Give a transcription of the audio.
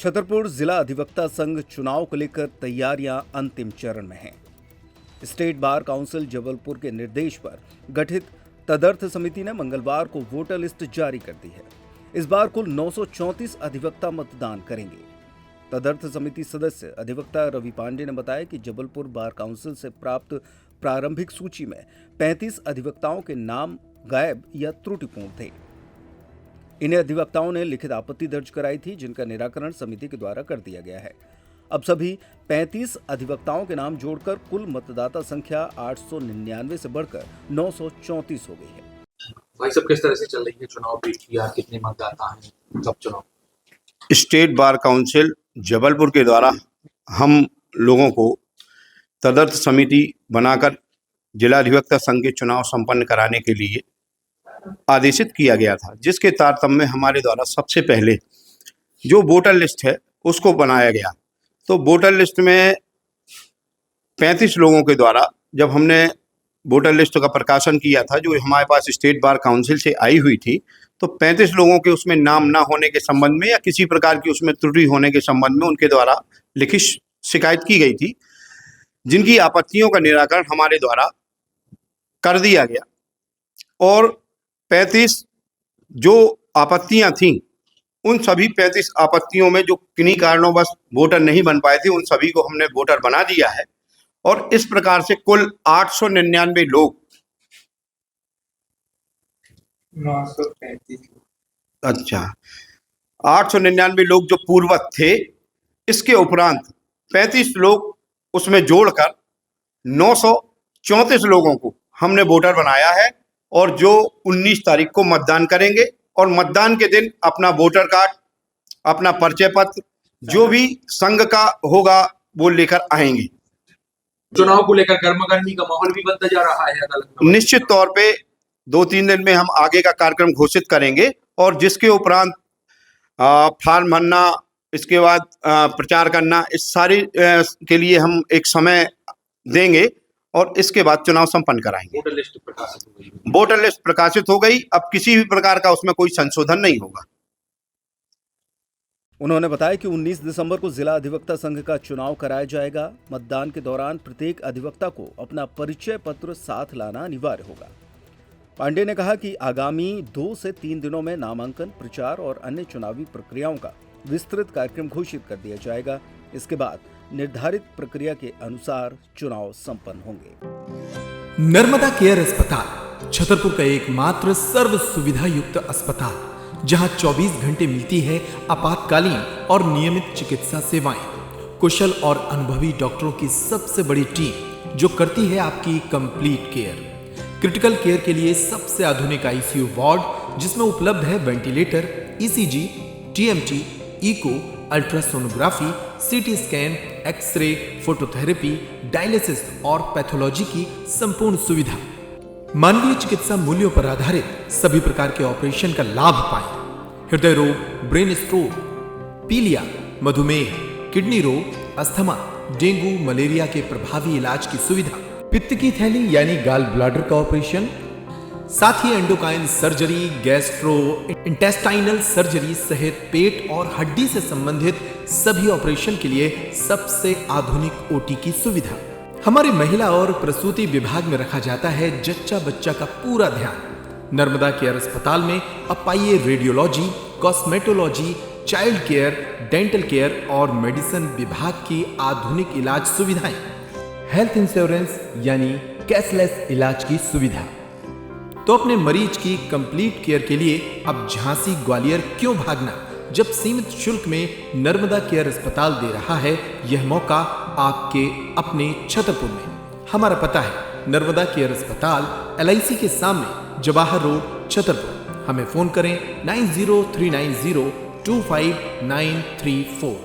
छतरपुर जिला अधिवक्ता संघ चुनाव को लेकर तैयारियां अंतिम चरण में हैं। स्टेट बार काउंसिल जबलपुर के निर्देश पर गठित तदर्थ समिति ने मंगलवार को वोटर लिस्ट जारी कर दी है। इस बार कुल 934 अधिवक्ता मतदान करेंगे। तदर्थ समिति सदस्य अधिवक्ता रवि पांडे ने बताया कि जबलपुर बार काउंसिल से प्राप्त प्रारंभिक सूची में 35 अधिवक्ताओं के नाम गायब या त्रुटिपूर्ण थे। इन्हें अधिवक्ताओं ने लिखित आपत्ति दर्ज कराई थी, जिनका निराकरण समिति के द्वारा कर दिया गया है। अब सभी 35 अधिवक्ताओं के नाम जोड़कर कुल मतदाता संख्या 899 से बढ़कर 934 हो गई है। भाई सब किस तरह से चल रही है चुनाव प्रक्रिया, कितने मतदाता हैं, कब चुनाव? स्टेट बार काउंसिल जबलपुर के द्वारा हम लोगों को तदर्थ समिति बनाकर जिला अधिवक्ता संघ के चुनाव संपन्न कराने के लिए आदेशित किया गया था, जिसके तारतम्य में हमारे द्वारा सबसे पहले जो वोटर लिस्ट है उसको बनाया गया। तो वोटर लिस्ट में 35 लोगों के द्वारा जब हमने वोटर लिस्ट का प्रकाशन किया था, जो हमारे पास स्टेट बार काउंसिल से आई हुई थी, तो 35 लोगों के उसमें नाम ना होने के संबंध में या किसी प्रकार की उसमें त्रुटि होने के संबंध में उनके द्वारा लिखित शिकायत की गई थी, जिनकी आपत्तियों का निराकरण हमारे द्वारा कर दिया गया। और 35 जो आपत्तियां थीं, उन सभी 35 आपत्तियों में जो किन्हीं कारणों वोटर नहीं बन पाए थे, उन सभी को हमने वोटर बना दिया है। और इस प्रकार से कुल 899 लोग 899 लोग जो पूर्ववत थे, इसके उपरांत 35 लोग उसमें जोड़कर 934 लोगों को हमने वोटर बनाया है। और जो 19 तारीख को मतदान करेंगे और मतदान के दिन अपना वोटर कार्ड, अपना परिचय पत्र, जो भी संघ का होगा वो लेकर आएंगे। चुनाव को लेकर गर्मागर्मी का माहौल भी बनता जा रहा है अदालत में। निश्चित तौर पे 2-3 दिन में हम आगे का कार्यक्रम घोषित करेंगे और जिसके उपरांत फॉर्म भरना, इसके बाद प्रचार करना, इस सारी के लिए हम एक समय देंगे और इसके बाद चुनाव संपन्न कराएंगे। वोटर लिस्ट प्रकाशित हो गई। वोटर लिस्ट प्रकाशित हो गई। अब किसी भी प्रकार का उसमें कोई संशोधन नहीं होगा। उन्होंने बताया कि 19 दिसंबर को जिला अधिवक्ता संघ का चुनाव कराया जाएगा। मतदान के दौरान प्रत्येक अधिवक्ता को अपना परिचय पत्र साथ लाना अनिवार्य होगा। पांडे ने कहा कि आगामी 2 से 3 दिनों में नामांकन, प्रचार और अन्य चुनावी प्रक्रियाओं का विस्तृत कार्यक्रम घोषित कर दिया जाएगा। इसके बाद निर्धारित प्रक्रिया के अनुसार चुनाव संपन्न होंगे। नर्मदा केयर अस्पताल छतरपुर का एकमात्र सर्व सुविधा युक्त अस्पताल, जहां 24 घंटे मिलती है आपातकालीन और नियमित चिकित्सा सेवाएं। कुशल और अनुभवी डॉक्टरों की सबसे बड़ी टीम जो करती है आपकी कंप्लीट केयर। क्रिटिकल केयर के लिए सबसे आधुनिक आईसीयू वार्ड, जिसमें उपलब्ध है ventilator, ECG, TMT, echo, ultrasonography, CT scan, X-ray, phototherapy, dialysis और पैथोलॉजी की संपूर्ण सुविधा। मानवीय चिकित्सा मूल्यों पर आधारित सभी प्रकार के ऑपरेशन का लाभ पाएं। हृदय रोग, ब्रेन स्ट्रोक, पीलिया, मधुमेह, किडनी रोग, अस्थमा, डेंगू, मलेरिया के प्रभावी इलाज की सुविधा, पित्त की थैली यानी गाल ब्लैडर का ऑपरेशन, साथ ही endocrine surgery, gastrointestinal surgery सहित पेट और हड्डी से संबंधित सभी ऑपरेशन के लिए सबसे आधुनिक ओटी की सुविधा। हमारे महिला और प्रसूति विभाग में रखा जाता है जच्चा बच्चा का पूरा ध्यान। नर्मदा केयर अस्पताल में अब पाइए radiology, cosmetology, child care, dental care और मेडिसिन विभाग की आधुनिक इलाज सुविधाएं। हेल्थ इंश्योरेंस यानी कैशलेस इलाज की सुविधा। तो अपने मरीज की कंप्लीट केयर के लिए अब झांसी ग्वालियर क्यों भागना, जब सीमित शुल्क में नर्मदा केयर अस्पताल दे रहा है यह मौका आपके अपने छतरपुर में। हमारा पता है नर्मदा केयर अस्पताल, LIC के सामने, जवाहर रोड, छतरपुर। हमें फोन करें 9039025934।